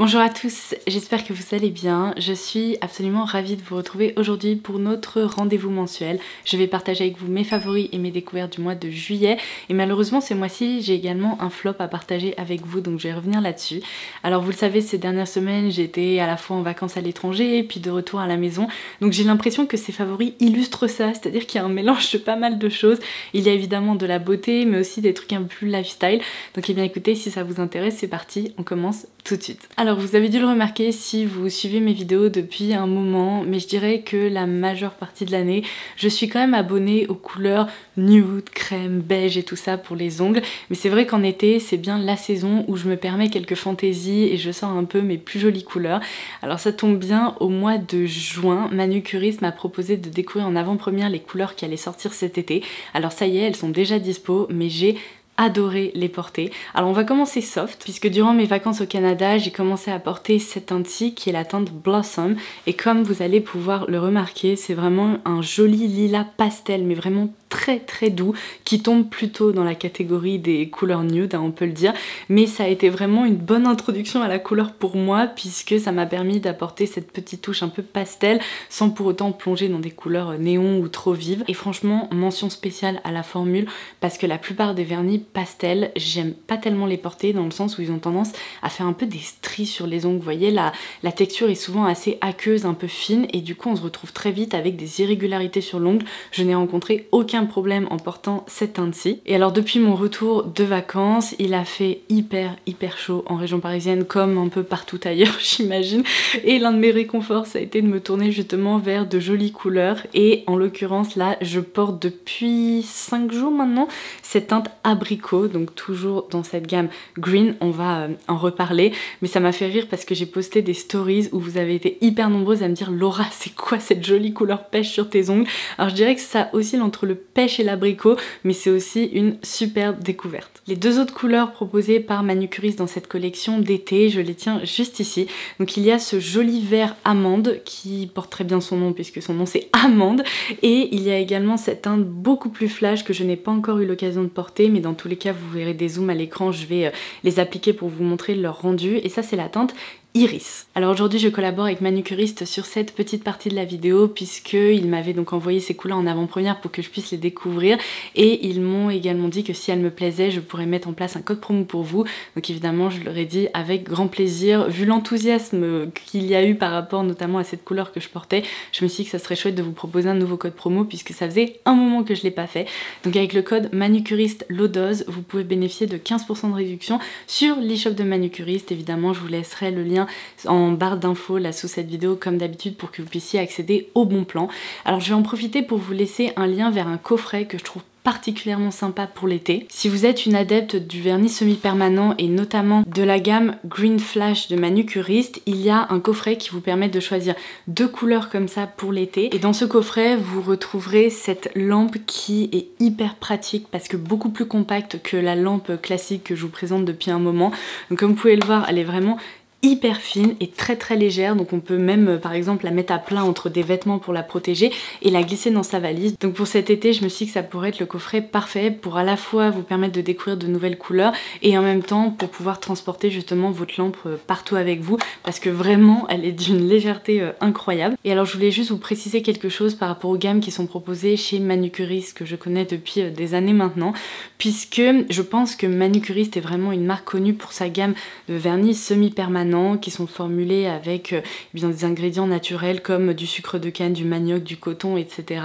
Bonjour à tous, j'espère que vous allez bien. Je suis absolument ravie de vous retrouver aujourd'hui pour notre rendez-vous mensuel. Je vais partager avec vous mes favoris et mes découvertes du mois de juillet. Et malheureusement ce mois-ci j'ai également un flop à partager avec vous, donc je vais revenir là-dessus. Alors vous le savez, ces dernières semaines j'étais à la fois en vacances à l'étranger et puis de retour à la maison. Donc j'ai l'impression que ces favoris illustrent ça, c'est-à-dire qu'il y a un mélange de pas mal de choses. Il y a évidemment de la beauté mais aussi des trucs un peu plus lifestyle. Donc eh bien écoutez, si ça vous intéresse, c'est parti, on commence tout de suite. Alors vous avez dû le remarquer si vous suivez mes vidéos depuis un moment, mais je dirais que la majeure partie de l'année, je suis quand même abonnée aux couleurs nude, crème, beige et tout ça pour les ongles. Mais c'est vrai qu'en été, c'est bien la saison où je me permets quelques fantaisies et je sors un peu mes plus jolies couleurs. Alors ça tombe bien, au mois de juin, Manucuriste m'a proposé de découvrir en avant-première les couleurs qui allaient sortir cet été. Alors ça y est, elles sont déjà dispo, mais j'ai adoré les porter. Alors on va commencer soft, puisque durant mes vacances au Canada, j'ai commencé à porter cette teinte-ci qui est la teinte Blossom, et comme vous allez pouvoir le remarquer, c'est vraiment un joli lilas pastel, mais vraiment très doux, qui tombe plutôt dans la catégorie des couleurs nude, hein, on peut le dire, mais ça a été vraiment une bonne introduction à la couleur pour moi, puisque ça m'a permis d'apporter cette petite touche un peu pastel, sans pour autant plonger dans des couleurs néon ou trop vives. Et franchement, mention spéciale à la formule, parce que la plupart des vernis pastel, j'aime pas tellement les porter, dans le sens où ils ont tendance à faire un peu des stries sur les ongles, vous voyez, la texture est souvent assez aqueuse, un peu fine, et du coup on se retrouve très vite avec des irrégularités sur l'ongle. Je n'ai rencontré aucun problème en portant cette teinte-ci. Et alors depuis mon retour de vacances, il a fait hyper chaud en région parisienne, comme un peu partout ailleurs j'imagine, et l'un de mes réconforts ça a été de me tourner justement vers de jolies couleurs, et en l'occurrence là je porte depuis 5 jours maintenant cette teinte abricot, donc toujours dans cette gamme green, on va en reparler, mais ça m'a fait rire parce que j'ai posté des stories où vous avez été hyper nombreuses à me dire Laura, c'est quoi cette jolie couleur pêche sur tes ongles? Alors je dirais que ça oscille entre le pêche et l'abricot, mais c'est aussi une superbe découverte. Les deux autres couleurs proposées par Manucuriste dans cette collection d'été, je les tiens juste ici. Donc il y a ce joli vert amande qui porte très bien son nom puisque son nom c'est Amande, et il y a également cette teinte beaucoup plus flash que je n'ai pas encore eu l'occasion de porter, mais dans tous les cas vous verrez des zooms à l'écran, je vais les appliquer pour vous montrer leur rendu, et ça c'est la teinte Iris. Alors aujourd'hui je collabore avec Manucuriste sur cette petite partie de la vidéo puisqu'ils m'avaient donc envoyé ces couleurs en avant-première pour que je puisse les découvrir, et ils m'ont également dit que si elles me plaisaient je pourrais mettre en place un code promo pour vous. Donc évidemment je leur ai dit avec grand plaisir, vu l'enthousiasme qu'il y a eu par rapport notamment à cette couleur que je portais, je me suis dit que ça serait chouette de vous proposer un nouveau code promo puisque ça faisait un moment que je l'ai pas fait. Donc avec le code Manucuriste Lodose, vous pouvez bénéficier de 15% de réduction sur l'e-shop de Manucuriste. Évidemment je vous laisserai le lien en barre d'infos là sous cette vidéo comme d'habitude pour que vous puissiez accéder au bon plan. Alors je vais en profiter pour vous laisser un lien vers un coffret que je trouve particulièrement sympa pour l'été. Si vous êtes une adepte du vernis semi-permanent et notamment de la gamme Green Flash de Manucuriste, il y a un coffret qui vous permet de choisir deux couleurs comme ça pour l'été. Et dans ce coffret, vous retrouverez cette lampe qui est hyper pratique parce que beaucoup plus compacte que la lampe classique que je vous présente depuis un moment. Donc comme vous pouvez le voir, elle est vraiment hyper fine et très légère, donc on peut même par exemple la mettre à plat entre des vêtements pour la protéger et la glisser dans sa valise. Donc pour cet été je me suis dit que ça pourrait être le coffret parfait pour à la fois vous permettre de découvrir de nouvelles couleurs et en même temps pour pouvoir transporter justement votre lampe partout avec vous, parce que vraiment elle est d'une légèreté incroyable. Et alors je voulais juste vous préciser quelque chose par rapport aux gammes qui sont proposées chez Manucuriste que je connais depuis des années maintenant, puisque je pense que Manucuriste est vraiment une marque connue pour sa gamme de vernis semi-permanent qui sont formulés avec bien des ingrédients naturels comme du sucre de canne, du manioc, du coton, etc.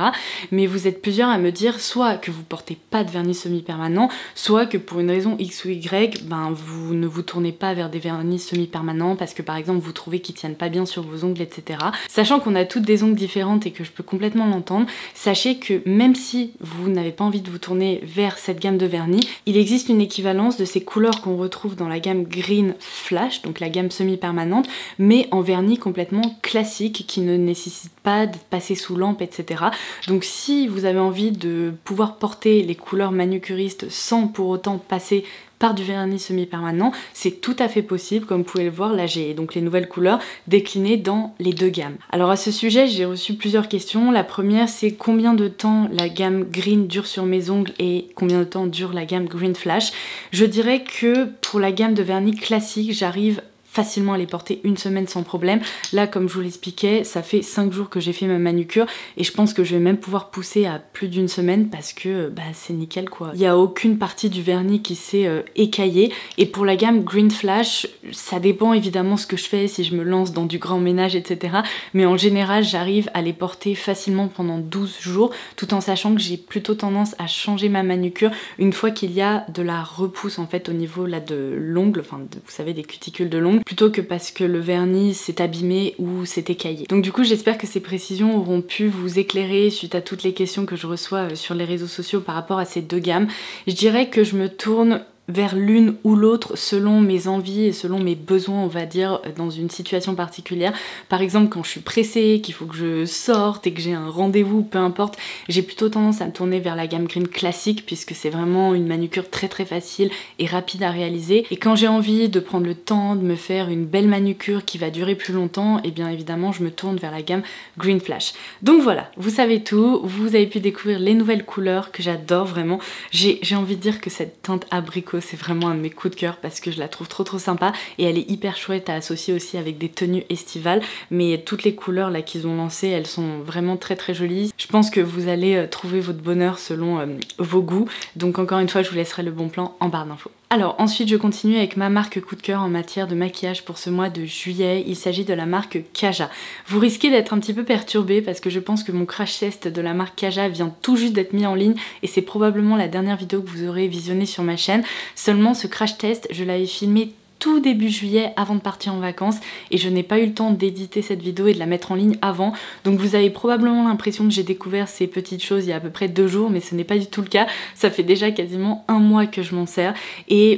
Mais vous êtes plusieurs à me dire soit que vous portez pas de vernis semi-permanent, soit que pour une raison X ou Y, ben vous ne vous tournez pas vers des vernis semi-permanents parce que par exemple vous trouvez qu'ils tiennent pas bien sur vos ongles, etc. Sachant qu'on a toutes des ongles différentes et que je peux complètement l'entendre, sachez que même si vous n'avez pas envie de vous tourner vers cette gamme de vernis, il existe une équivalence de ces couleurs qu'on retrouve dans la gamme Green Flash, donc la gamme semi-permanente, mais en vernis complètement classique qui ne nécessite pas d'être passé sous lampe, etc. Donc si vous avez envie de pouvoir porter les couleurs Manucuriste sans pour autant passer par du vernis semi-permanent, c'est tout à fait possible. Comme vous pouvez le voir, là j'ai donc les nouvelles couleurs déclinées dans les deux gammes. Alors à ce sujet, j'ai reçu plusieurs questions. La première, c'est combien de temps la gamme Green dure sur mes ongles et combien de temps dure la gamme Green Flash. Je dirais que pour la gamme de vernis classique, j'arrive facilement à les porter une semaine sans problème. Là, comme je vous l'expliquais, ça fait 5 jours que j'ai fait ma manucure et je pense que je vais même pouvoir pousser à plus d'une semaine parce que c'est nickel quoi. Il n'y a aucune partie du vernis qui s'est écaillée. Et pour la gamme Green Flash, ça dépend évidemment ce que je fais, si je me lance dans du grand ménage, etc. Mais en général, j'arrive à les porter facilement pendant 12 jours, tout en sachant que j'ai plutôt tendance à changer ma manucure une fois qu'il y a de la repousse en fait au niveau là de l'ongle, enfin vous savez des cuticules de l'ongle, plutôt que parce que le vernis s'est abîmé ou s'est écaillé. Donc du coup j'espère que ces précisions auront pu vous éclairer suite à toutes les questions que je reçois sur les réseaux sociaux par rapport à ces deux gammes. Je dirais que je me tourne vers l'une ou l'autre selon mes envies et selon mes besoins, on va dire, dans une situation particulière. Par exemple, quand je suis pressée, qu'il faut que je sorte et que j'ai un rendez-vous, peu importe, j'ai plutôt tendance à me tourner vers la gamme Green classique puisque c'est vraiment une manucure très très facile et rapide à réaliser. Et quand j'ai envie de prendre le temps de me faire une belle manucure qui va durer plus longtemps, et bien évidemment je me tourne vers la gamme Green Flash. Donc voilà, vous savez tout, vous avez pu découvrir les nouvelles couleurs que j'adore vraiment. J'ai envie de dire que cette teinte abricot, c'est vraiment un de mes coups de cœur parce que je la trouve trop sympa et elle est hyper chouette à associer aussi avec des tenues estivales. Mais toutes les couleurs là qu'ils ont lancées, elles sont vraiment très jolies. Je pense que vous allez trouver votre bonheur selon vos goûts. Donc encore une fois, je vous laisserai le bon plan en barre d'infos. Alors ensuite je continue avec ma marque coup de cœur en matière de maquillage pour ce mois de juillet. Il s'agit de la marque Kaja. Vous risquez d'être un petit peu perturbé parce que je pense que mon crash test de la marque Kaja vient tout juste d'être mis en ligne et c'est probablement la dernière vidéo que vous aurez visionnée sur ma chaîne. Seulement ce crash test, je l'avais filmé tout début juillet avant de partir en vacances et je n'ai pas eu le temps d'éditer cette vidéo et de la mettre en ligne avant, donc vous avez probablement l'impression que j'ai découvert ces petites choses il y a à peu près 2 jours, mais ce n'est pas du tout le cas. Ça fait déjà quasiment 1 mois que je m'en sers et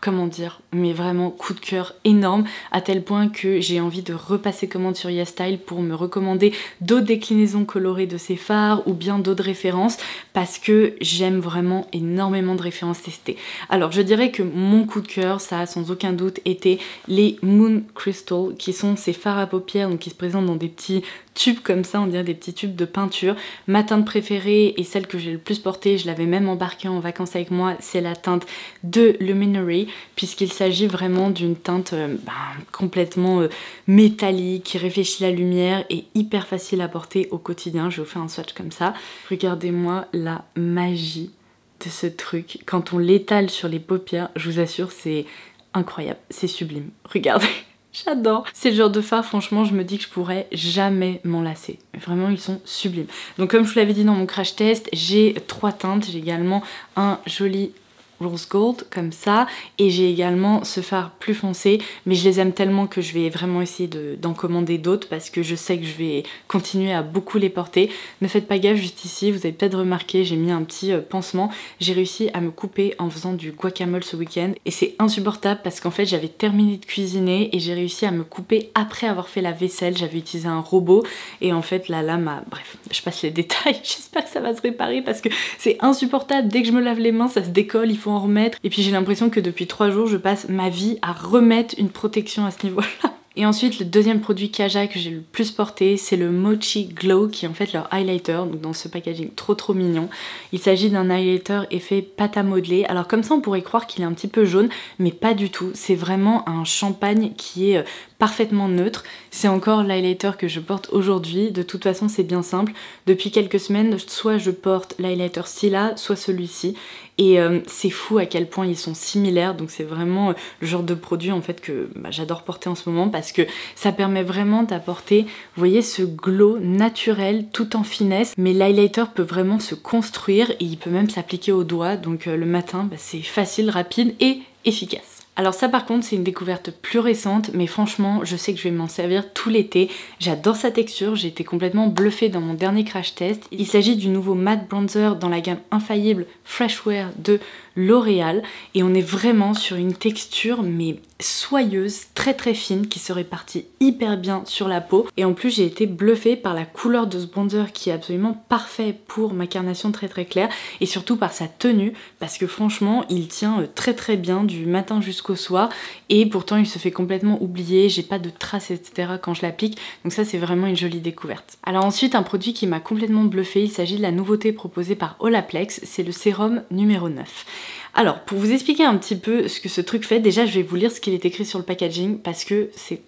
comment dire, mais vraiment coup de cœur énorme à tel point que j'ai envie de repasser commande sur YesStyle pour me recommander d'autres déclinaisons colorées de ces fards ou bien d'autres références parce que j'aime vraiment énormément de références testées. Alors je dirais que mon coup de cœur, ça a sans aucun doute été les Moon Crystal qui sont ces fards à paupières donc qui se présentent dans des petits tubes comme ça, on dirait des petits tubes de peinture. Ma teinte préférée et celle que j'ai le plus portée, je l'avais même embarquée en vacances avec moi, c'est la teinte de Luminary puisqu'il s'agit vraiment d'une teinte complètement métallique qui réfléchit la lumière et hyper facile à porter au quotidien. Je vais vous faire un swatch comme ça. Regardez-moi la magie de ce truc. Quand on l'étale sur les paupières, je vous assure, c'est incroyable, c'est sublime. Regardez. J'adore. C'est le genre de fard, franchement, je me dis que je pourrais jamais m'en lasser. Vraiment, ils sont sublimes. Donc comme je vous l'avais dit dans mon crash test, j'ai 3 teintes. J'ai également un joli rose gold comme ça et j'ai également ce fard plus foncé, mais je les aime tellement que je vais vraiment essayer d'en commander d'autres parce que je sais que je vais continuer à beaucoup les porter. Ne faites pas gaffe juste ici, vous avez peut-être remarqué, j'ai mis un petit pansement. J'ai réussi à me couper en faisant du guacamole ce week-end et c'est insupportable parce qu'en fait j'avais terminé de cuisiner et j'ai réussi à me couper après avoir fait la vaisselle. J'avais utilisé un robot et en fait la lame a... Bref, je passe les détails, j'espère que ça va se réparer parce que c'est insupportable. Dès que je me lave les mains, ça se décolle, il faut en remettre. Et puis j'ai l'impression que depuis 3 jours, je passe ma vie à remettre une protection à ce niveau-là. Et ensuite, le deuxième produit Kaja que j'ai le plus porté, c'est le Mochi Glow, qui est en fait leur highlighter, donc dans ce packaging trop mignon. Il s'agit d'un highlighter effet pâte à modeler. Alors comme ça, on pourrait croire qu'il est un petit peu jaune, mais pas du tout. C'est vraiment un champagne qui est parfaitement neutre. C'est encore l'highlighter que je porte aujourd'hui. De toute façon, c'est bien simple. Depuis quelques semaines, soit je porte l'highlighter Stila, soit celui-ci. Et c'est fou à quel point ils sont similaires. Donc c'est vraiment le genre de produit en fait que j'adore porter en ce moment parce que ça permet vraiment d'apporter, vous voyez, ce glow naturel tout en finesse. Mais l'highlighter peut vraiment se construire et il peut même s'appliquer aux doigts. Donc le matin, c'est facile, rapide et efficace. Alors ça par contre c'est une découverte plus récente, mais franchement je sais que je vais m'en servir tout l'été. J'adore sa texture, j'ai été complètement bluffée dans mon dernier crash test. Il s'agit du nouveau matte bronzer dans la gamme infaillible Fresh Wear de L'Oréal et on est vraiment sur une texture mais soyeuse, très fine qui se répartit hyper bien sur la peau. Et en plus j'ai été bluffée par la couleur de ce bronzer qui est absolument parfait pour ma carnation très claire et surtout par sa tenue parce que franchement il tient très bien du matin jusqu'au soir et pourtant il se fait complètement oublier, j'ai pas de traces etc quand je l'applique, donc ça c'est vraiment une jolie découverte. Alors ensuite un produit qui m'a complètement bluffée, il s'agit de la nouveauté proposée par Olaplex, c'est le sérum numéro 9. Alors, pour vous expliquer un petit peu ce que ce truc fait, déjà je vais vous lire ce qu'il est écrit sur le packaging parce que c'est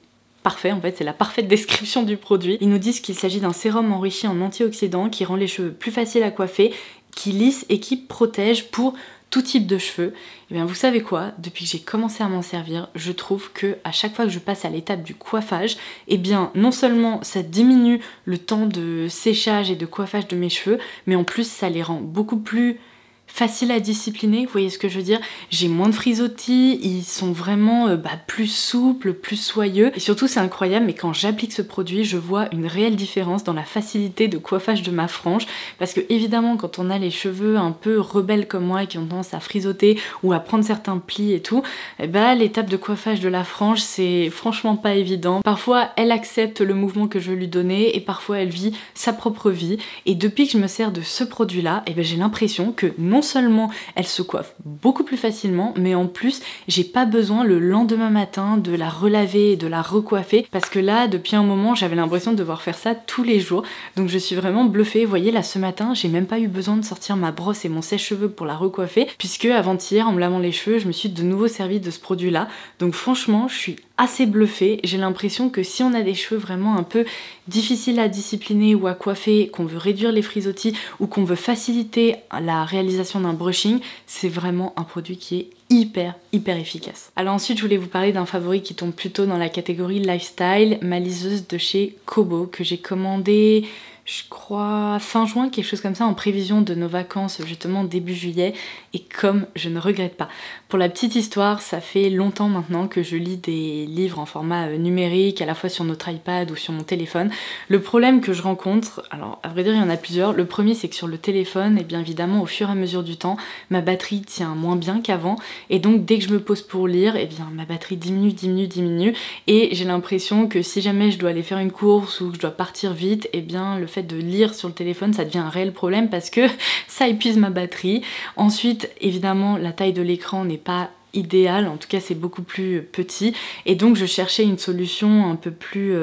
parfait, en fait, c'est la parfaite description du produit. Ils nous disent qu'il s'agit d'un sérum enrichi en antioxydants qui rend les cheveux plus faciles à coiffer, qui lisse et qui protège pour tout type de cheveux. Et bien vous savez quoi, depuis que j'ai commencé à m'en servir, je trouve que à chaque fois que je passe à l'étape du coiffage, et bien non seulement ça diminue le temps de séchage et de coiffage de mes cheveux, mais en plus ça les rend beaucoup plus facile à discipliner, vous voyez ce que je veux dire? J'ai moins de frisottis, ils sont vraiment plus souples, plus soyeux. Et surtout c'est incroyable, mais quand j'applique ce produit, je vois une réelle différence dans la facilité de coiffage de ma frange. Parce que évidemment quand on a les cheveux un peu rebelles comme moi et qui ont tendance à frisoter ou à prendre certains plis et tout, et l'étape de coiffage de la frange c'est franchement pas évident. Parfois elle accepte le mouvement que je veux lui donner et parfois elle vit sa propre vie. Et depuis que je me sers de ce produit là, j'ai l'impression que non seulement elle se coiffe beaucoup plus facilement, mais en plus j'ai pas besoin le lendemain matin de la relaver et de la recoiffer, parce que là depuis un moment j'avais l'impression de devoir faire ça tous les jours, donc je suis vraiment bluffée. Vous voyez là ce matin j'ai même pas eu besoin de sortir ma brosse et mon sèche-cheveux pour la recoiffer, puisque avant-hier en me lavant les cheveux je me suis de nouveau servi de ce produit là. Donc franchement je suis assez bluffée. J'ai l'impression que si on a des cheveux vraiment un peu difficiles à discipliner ou à coiffer, qu'on veut réduire les frisottis ou qu'on veut faciliter la réalisation d'un brushing, c'est vraiment un produit qui est hyper efficace. Alors ensuite je voulais vous parler d'un favori qui tombe plutôt dans la catégorie lifestyle, ma liseuse de chez Kobo que j'ai commandée je crois fin juin, quelque chose comme ça, en prévision de nos vacances justement début juillet, et comme je ne regrette pas. Pour la petite histoire, ça fait longtemps maintenant que je lis des livres en format numérique, à la fois sur notre iPad ou sur mon téléphone. Le problème que je rencontre, alors à vrai dire il y en a plusieurs, le premier c'est que sur le téléphone, et bien évidemment au fur et à mesure du temps, ma batterie tient moins bien qu'avant, et donc dès que je me pose pour lire, et bien ma batterie diminue, et j'ai l'impression que si jamais je dois aller faire une course ou que je dois partir vite, et bien le fait de lire sur le téléphone ça devient un réel problème parce que ça épuise ma batterie. Ensuite évidemment la taille de l'écran n'est pas idéal, en tout cas c'est beaucoup plus petit, et donc je cherchais une solution un peu plus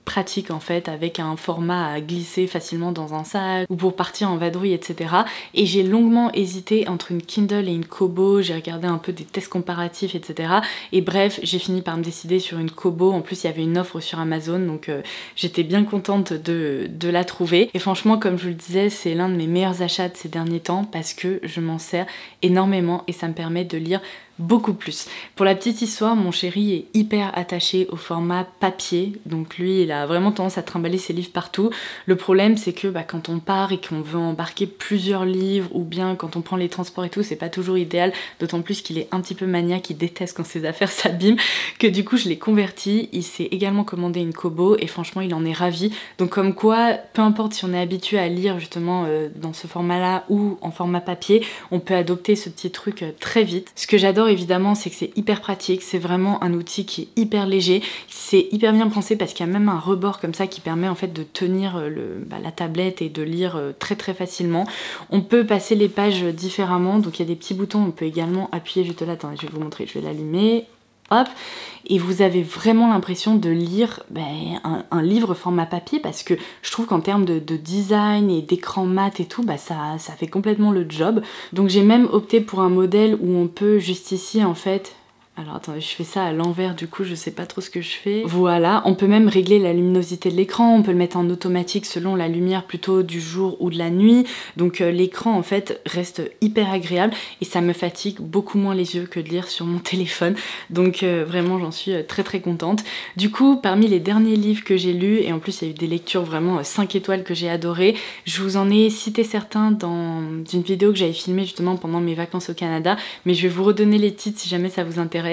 pratique en fait, avec un format à glisser facilement dans un sac ou pour partir en vadrouille, etc. Et j'ai longuement hésité entre une Kindle et une Kobo, j'ai regardé un peu des tests comparatifs, etc. Et bref, j'ai fini par me décider sur une Kobo. En plus il y avait une offre sur Amazon, donc j'étais bien contente de la trouver. Et franchement, comme je vous le disais, c'est l'un de mes meilleurs achats de ces derniers temps parce que je m'en sers énormément et ça me permet de lire beaucoup plus. Pour la petite histoire, mon chéri est hyper attaché au format papier, donc lui il a vraiment tendance à trimballer ses livres partout. Le problème c'est que quand on part et qu'on veut embarquer plusieurs livres, ou bien quand on prend les transports et tout, c'est pas toujours idéal, d'autant plus qu'il est un petit peu maniaque, il déteste quand ses affaires s'abîment, que du coup je l'ai converti. Il s'est également commandé une Kobo et franchement il en est ravi. Donc comme quoi, peu importe si on est habitué à lire justement dans ce format là ou en format papier, on peut adopter ce petit truc très vite. Ce que j'adore évidemment c'est que c'est hyper pratique, c'est vraiment un outil qui est hyper léger, c'est hyper bien pensé parce qu'il y a même un rebord comme ça qui permet en fait de tenir la tablette et de lire très facilement. On peut passer les pages différemment, donc il y a des petits boutons, on peut également appuyer juste là, attendez je vais vous montrer, je vais l'allumer. Hop, et vous avez vraiment l'impression de lire un livre format papier, parce que je trouve qu'en termes de design et d'écran mat et tout, ça fait complètement le job. Donc j'ai même opté pour un modèle où on peut juste ici en fait... Alors attendez, je fais ça à l'envers du coup, je sais pas trop ce que je fais. Voilà, on peut même régler la luminosité de l'écran, on peut le mettre en automatique selon la lumière plutôt du jour ou de la nuit. Donc l'écran en fait reste hyper agréable et ça me fatigue beaucoup moins les yeux que de lire sur mon téléphone. Donc vraiment j'en suis très contente. Du coup, parmi les derniers livres que j'ai lus, et en plus il y a eu des lectures vraiment 5 étoiles que j'ai adorées, je vous en ai cité certains dans une vidéo que j'avais filmée justement pendant mes vacances au Canada, mais je vais vous redonner les titres si jamais ça vous intéresse.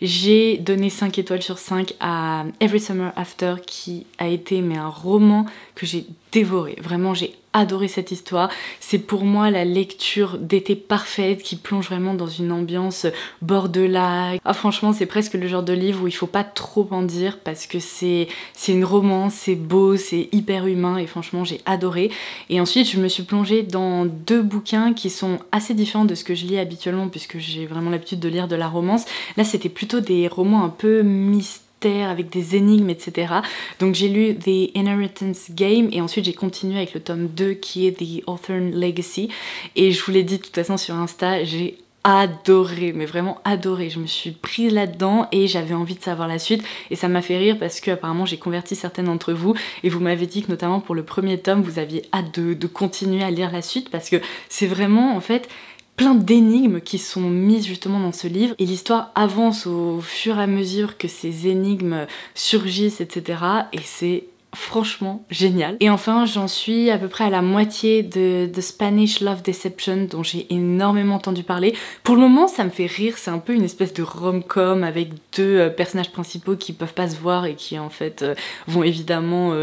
J'ai donné 5 étoiles sur 5 à Every Summer After, qui a été un roman que j'ai dévoré. Vraiment, j'ai adoré cette histoire. C'est pour moi la lecture d'été parfaite qui plonge vraiment dans une ambiance bord de lac. Ah, franchement, c'est presque le genre de livre où il faut pas trop en dire parce que c'est une romance, c'est beau, c'est hyper humain et franchement, j'ai adoré. Et ensuite, je me suis plongée dans 2 bouquins qui sont assez différents de ce que je lis habituellement puisque j'ai vraiment l'habitude de lire de la romance. Là, c'était plutôt des romans un peu mystiques avec des énigmes, etc. Donc j'ai lu The Inheritance Game et ensuite j'ai continué avec le tome 2 qui est The Hawthorne Legacy, et je vous l'ai dit de toute façon sur Insta, j'ai adoré, mais vraiment adoré. Je me suis prise là-dedans et j'avais envie de savoir la suite et ça m'a fait rire parce que apparemment j'ai converti certaines d'entre vous et vous m'avez dit que notamment pour le premier tome vous aviez hâte de continuer à lire la suite parce que c'est vraiment en fait plein d'énigmes qui sont mises justement dans ce livre et l'histoire avance au fur et à mesure que ces énigmes surgissent, etc. et c'est franchement génial. Et enfin j'en suis à peu près à la moitié de The Spanish Love Deception dont j'ai énormément entendu parler. Pour le moment ça me fait rire, c'est un peu une espèce de rom-com avec deux personnages principaux qui peuvent pas se voir et qui en fait vont évidemment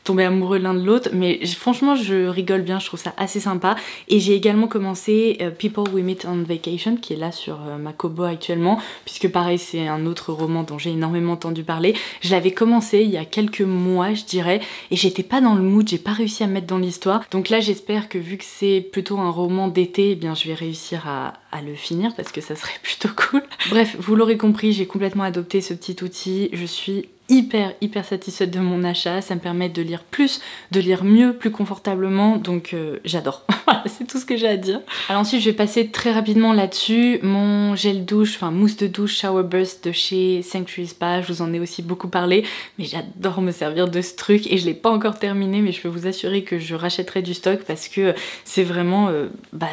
tomber amoureux l'un de l'autre, mais franchement je rigole bien, je trouve ça assez sympa. Et j'ai également commencé People We Meet on Vacation qui est là sur ma Kobo actuellement, puisque pareil c'est un autre roman dont j'ai énormément entendu parler. Je l'avais commencé il y a quelques mois je dirais, et j'étais pas dans le mood, j'ai pas réussi à me mettre dans l'histoire. Donc là j'espère que vu que c'est plutôt un roman d'été, eh bien je vais réussir à le finir parce que ça serait plutôt cool. Bref, vous l'aurez compris, j'ai complètement adopté ce petit outil, je suis hyper satisfaite de mon achat, ça me permet de lire plus, de lire mieux, plus confortablement, donc j'adore. Voilà, c'est tout ce que j'ai à dire. Alors ensuite je vais passer très rapidement là-dessus, mon gel douche, enfin mousse de douche Shower Burst de chez Sanctuary Spa, je vous en ai aussi beaucoup parlé, mais j'adore me servir de ce truc et je l'ai pas encore terminé, mais je peux vous assurer que je rachèterai du stock parce que c'est vraiment,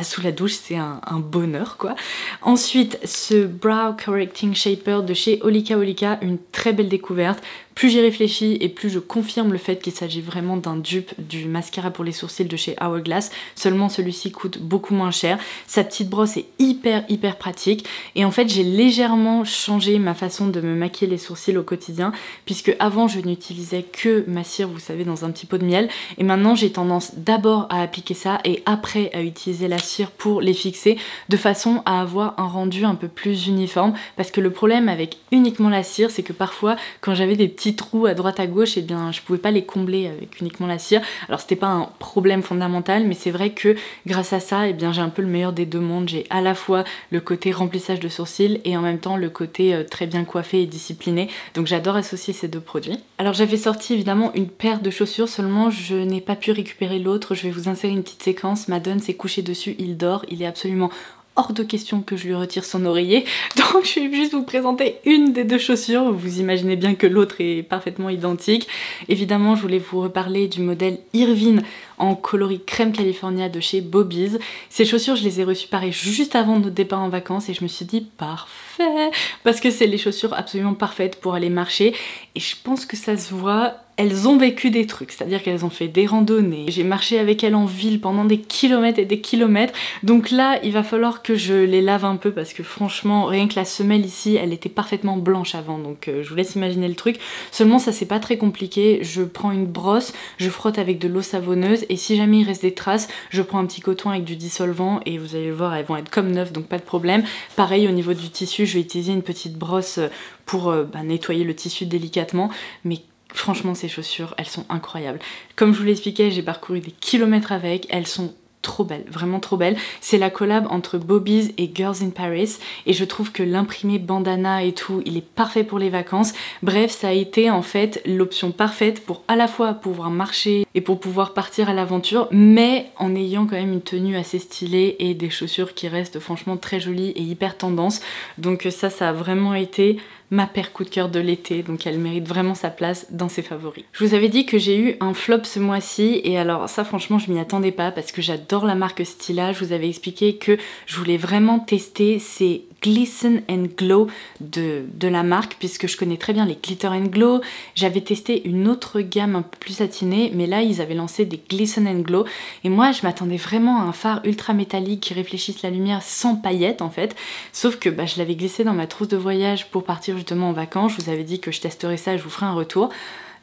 sous la douche c'est un bonheur quoi. Ensuite ce Brow Correcting Shaper de chez Olika Olika, une très belle découverte. Plus j'y réfléchis et plus je confirme le fait qu'il s'agit vraiment d'un dupe du mascara pour les sourcils de chez Hourglass, seulement celui-ci coûte beaucoup moins cher. Sa petite brosse est hyper pratique et en fait j'ai légèrement changé ma façon de me maquiller les sourcils au quotidien puisque avant je n'utilisais que ma cire, vous savez, dans un petit pot de miel, et maintenant j'ai tendance d'abord à appliquer ça et après à utiliser la cire pour les fixer de façon à avoir un rendu un peu plus uniforme, parce que le problème avec uniquement la cire c'est que parfois quand j'avais des petits trous à droite à gauche, et bien je pouvais pas les combler avec uniquement la cire. Alors c'était pas un problème fondamental, mais c'est vrai que grâce à ça, et bien j'ai un peu le meilleur des deux mondes. J'ai à la fois le côté remplissage de sourcils et en même temps le côté très bien coiffé et discipliné. Donc j'adore associer ces deux produits. Alors j'avais sorti évidemment une paire de chaussures, seulement je n'ai pas pu récupérer l'autre. Je vais vous insérer une petite séquence. Madone s'est couché dessus, il dort, il est absolument hors de question que je lui retire son oreiller, donc je vais juste vous présenter une des deux chaussures. Vous imaginez bien que l'autre est parfaitement identique. Évidemment je voulais vous reparler du modèle Irvine en coloris crème California de chez Bobby's. Ces chaussures je les ai reçues pareil juste avant notre départ en vacances et je me suis dit parfait, parce que c'est les chaussures absolument parfaites pour aller marcher et je pense que ça se voit. Elles ont vécu des trucs, c'est-à-dire qu'elles ont fait des randonnées, j'ai marché avec elles en ville pendant des kilomètres et des kilomètres, donc là il va falloir que je les lave un peu parce que franchement rien que la semelle ici elle était parfaitement blanche avant, donc je vous laisse imaginer le truc. Seulement ça c'est pas très compliqué, je prends une brosse, je frotte avec de l'eau savonneuse et si jamais il reste des traces, je prends un petit coton avec du dissolvant et vous allez le voir, elles vont être comme neuves donc pas de problème. Pareil au niveau du tissu, je vais utiliser une petite brosse pour nettoyer le tissu délicatement, mais franchement ces chaussures elles sont incroyables. Comme je vous l'expliquais, j'ai parcouru des kilomètres avec, elles sont trop belle, vraiment trop belle. C'est la collab entre Bobby's et Girls in Paris et je trouve que l'imprimé bandana et tout, il est parfait pour les vacances. Bref, ça a été en fait l'option parfaite pour à la fois pouvoir marcher et pour pouvoir partir à l'aventure, mais en ayant quand même une tenue assez stylée et des chaussures qui restent franchement très jolies et hyper tendance. Donc ça a vraiment été ma paire coup de cœur de l'été, donc elle mérite vraiment sa place dans ses favoris. Je vous avais dit que j'ai eu un flop ce mois-ci et alors ça franchement je m'y attendais pas parce que j'adore la marque Stila. Je vous avais expliqué que je voulais vraiment tester ces Glisten and Glow de la marque puisque je connais très bien les Glitter and Glow. J'avais testé une autre gamme un peu plus satinée, mais là ils avaient lancé des Glisten and Glow et moi je m'attendais vraiment à un phare ultra métallique qui réfléchisse la lumière sans paillettes en fait, sauf que je l'avais glissé dans ma trousse de voyage pour partir justement en vacances. Je vous avais dit que je testerais ça et je vous ferai un retour.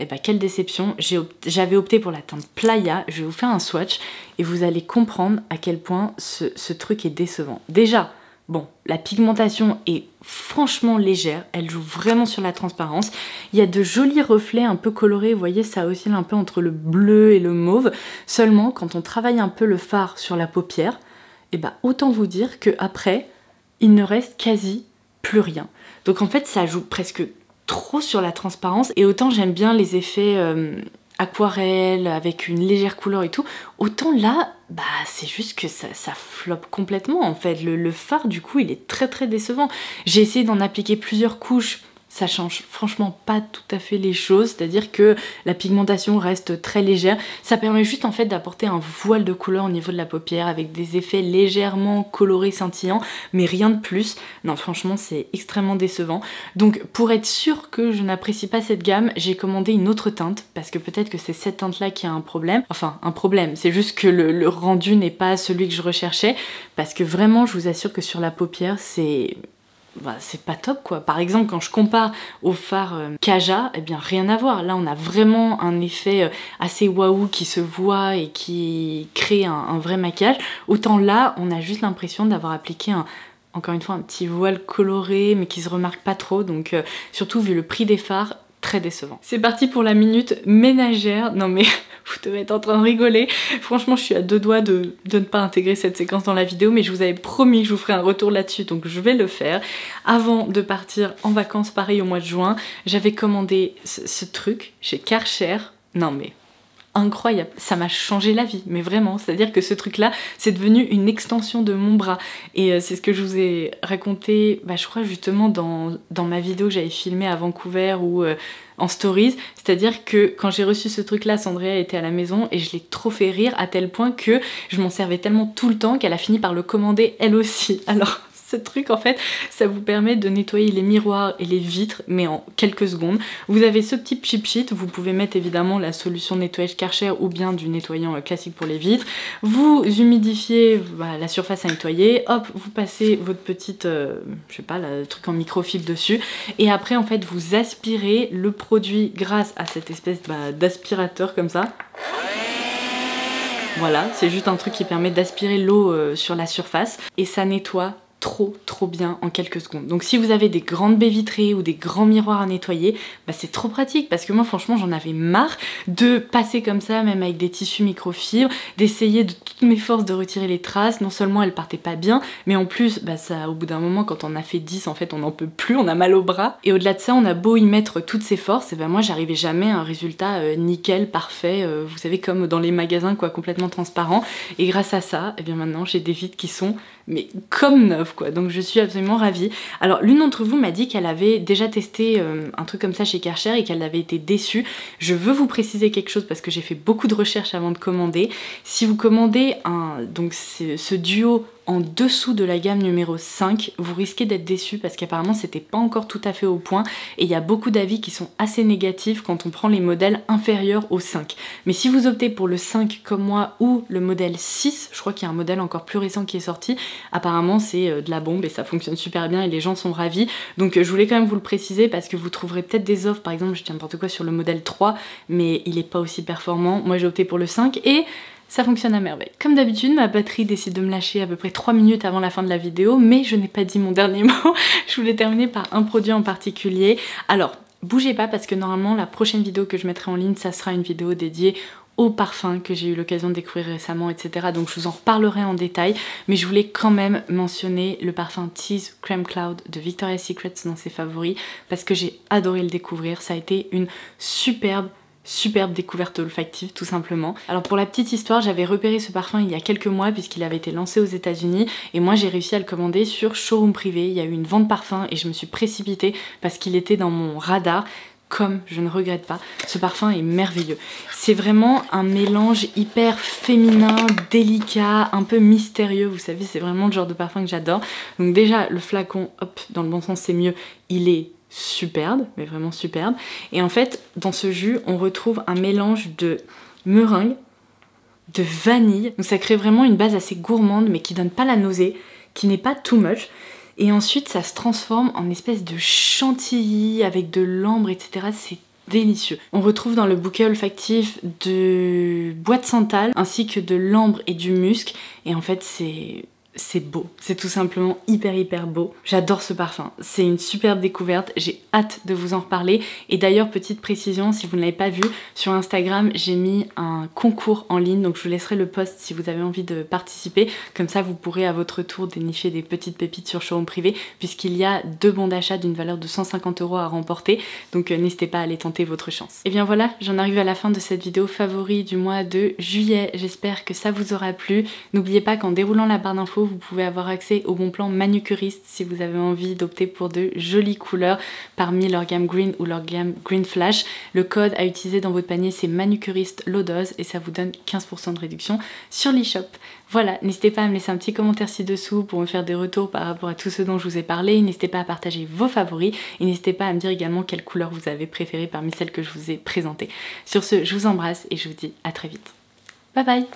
Et quelle déception, j'avais opté pour la teinte Playa. Je vais vous faire un swatch et vous allez comprendre à quel point ce truc est décevant. Déjà, bon, la pigmentation est franchement légère, elle joue vraiment sur la transparence. Il y a de jolis reflets un peu colorés, vous voyez, ça oscille un peu entre le bleu et le mauve. Seulement, quand on travaille un peu le fard sur la paupière, autant vous dire qu'après, il ne reste quasi plus rien. Donc en fait, ça joue presque trop sur la transparence et autant j'aime bien les effets aquarelle, avec une légère couleur et tout, autant là, bah c'est juste que ça floppe complètement en fait. Le fard du coup il est très très décevant. J'ai essayé d'en appliquer plusieurs couches. Ça change franchement pas tout à fait les choses, c'est-à-dire que la pigmentation reste très légère. Ça permet juste en fait d'apporter un voile de couleur au niveau de la paupière avec des effets légèrement colorés, scintillants, mais rien de plus. Non, franchement, c'est extrêmement décevant. Donc pour être sûre que je n'apprécie pas cette gamme, j'ai commandé une autre teinte, parce que peut-être que c'est cette teinte-là qui a un problème. Enfin, un problème, c'est juste que le rendu n'est pas celui que je recherchais, parce que vraiment, je vous assure que sur la paupière, c'est pas top quoi. Par exemple quand je compare au fard Kaja, eh bien rien à voir. Là on a vraiment un effet assez waouh qui se voit et qui crée un vrai maquillage. Autant là on a juste l'impression d'avoir appliqué encore une fois un petit voile coloré mais qui se remarque pas trop. Donc surtout vu le prix des fards, très décevant. C'est parti pour la minute ménagère. Non mais vous devez être en train de rigoler. Franchement, je suis à deux doigts de ne pas intégrer cette séquence dans la vidéo, mais je vous avais promis que je vous ferai un retour là-dessus, donc je vais le faire. Avant de partir en vacances, pareil au mois de juin, j'avais commandé ce truc chez Karcher. Non mais incroyable, ça m'a changé la vie, mais vraiment, c'est-à-dire que ce truc là c'est devenu une extension de mon bras et c'est ce que je vous ai raconté, je crois justement dans ma vidéo que j'avais filmée à Vancouver ou en stories, c'est-à-dire que quand j'ai reçu ce truc là, Sandria était à la maison et je l'ai trop fait rire à tel point que je m'en servais tellement tout le temps qu'elle a fini par le commander elle aussi. Alors ce truc en fait ça vous permet de nettoyer les miroirs et les vitres mais en quelques secondes. Vous avez ce petit chip sheet, vous pouvez mettre évidemment la solution nettoyage Karcher ou bien du nettoyant classique pour les vitres. Vous humidifiez la surface à nettoyer, hop vous passez votre petite je sais pas le truc en microfibre dessus et après en fait vous aspirez le produit grâce à cette espèce d'aspirateur comme ça. Voilà, c'est juste un truc qui permet d'aspirer l'eau sur la surface et ça nettoie trop bien en quelques secondes. Donc si vous avez des grandes baies vitrées ou des grands miroirs à nettoyer, c'est trop pratique parce que moi franchement j'en avais marre de passer comme ça même avec des tissus microfibres, d'essayer de toutes mes forces de retirer les traces. Non seulement elles partaient pas bien, mais en plus ça au bout d'un moment quand on a fait 10 en fait on n'en peut plus, on a mal au bras. Et au-delà de ça on a beau y mettre toutes ses forces, et moi j'arrivais jamais à un résultat nickel, parfait, vous savez comme dans les magasins quoi, complètement transparent. Et grâce à ça, et bien maintenant j'ai des vitres qui sont mais comme neuves quoi, donc je suis absolument ravie. Alors l'une d'entre vous m'a dit qu'elle avait déjà testé un truc comme ça chez Karcher et qu'elle avait été déçue. Je veux vous préciser quelque chose parce que j'ai fait beaucoup de recherches avant de commander. Si vous commandez donc ce duo en dessous de la gamme numéro 5, vous risquez d'être déçu parce qu'apparemment c'était pas encore tout à fait au point et il y a beaucoup d'avis qui sont assez négatifs quand on prend les modèles inférieurs au 5. Mais si vous optez pour le 5 comme moi ou le modèle 6, je crois qu'il y a un modèle encore plus récent qui est sorti, apparemment c'est de la bombe et ça fonctionne super bien et les gens sont ravis. Donc je voulais quand même vous le préciser parce que vous trouverez peut-être des offres, par exemple je dis n'importe quoi sur le modèle 3 mais il est pas aussi performant. Moi j'ai opté pour le 5 et ça fonctionne à merveille. Comme d'habitude, ma batterie décide de me lâcher à peu près 3 minutes avant la fin de la vidéo, mais je n'ai pas dit mon dernier mot. Je voulais terminer par un produit en particulier. Alors, bougez pas parce que normalement la prochaine vidéo que je mettrai en ligne, ça sera une vidéo dédiée aux parfums que j'ai eu l'occasion de découvrir récemment, etc. Donc je vous en reparlerai en détail, mais je voulais quand même mentionner le parfum Tease Creme Cloud de Victoria's Secret dans ses favoris, parce que j'ai adoré le découvrir. Ça a été une superbe découverte olfactive tout simplement. Alors pour la petite histoire, j'avais repéré ce parfum il y a quelques mois puisqu'il avait été lancé aux États-Unis et moi j'ai réussi à le commander sur showroom privé. Il y a eu une vente parfum et je me suis précipitée parce qu'il était dans mon radar. Comme je ne regrette pas, ce parfum est merveilleux. C'est vraiment un mélange hyper féminin, délicat, un peu mystérieux, vous savez, c'est vraiment le genre de parfum que j'adore. Donc déjà le flacon, hop, dans le bon sens c'est mieux, il est superbe, mais vraiment superbe. Et en fait, dans ce jus, on retrouve un mélange de meringue, de vanille. Donc ça crée vraiment une base assez gourmande, mais qui donne pas la nausée, qui n'est pas too much. Et ensuite, ça se transforme en espèce de chantilly avec de l'ambre, etc. C'est délicieux. On retrouve dans le bouquet olfactif de bois de santal, ainsi que de l'ambre et du musc. Et en fait, c'est c'est beau, c'est tout simplement hyper beau. J'adore ce parfum, c'est une superbe découverte, j'ai hâte de vous en reparler. Et d'ailleurs, petite précision, si vous ne l'avez pas vu, sur Instagram j'ai mis un concours en ligne, donc je vous laisserai le post si vous avez envie de participer. Comme ça vous pourrez à votre tour dénicher des petites pépites sur Showroom Privé, puisqu'il y a 2 bons d'achat d'une valeur de 150 € à remporter, donc n'hésitez pas à aller tenter votre chance. Et bien voilà, j'en arrive à la fin de cette vidéo favori du mois de juillet, j'espère que ça vous aura plu. N'oubliez pas qu'en déroulant la barre d'infos, vous pouvez avoir accès au bon plan manucuriste si vous avez envie d'opter pour de jolies couleurs parmi leur gamme Green ou leur gamme Green Flash. Le code à utiliser dans votre panier c'est manucuriste low dose et ça vous donne 15% de réduction sur l'e-shop. Voilà, n'hésitez pas à me laisser un petit commentaire ci-dessous pour me faire des retours par rapport à tout ce dont je vous ai parlé. N'hésitez pas à partager vos favoris et n'hésitez pas à me dire également quelle couleur vous avez préférée parmi celles que je vous ai présentées. Sur ce, je vous embrasse et je vous dis à très vite. Bye bye!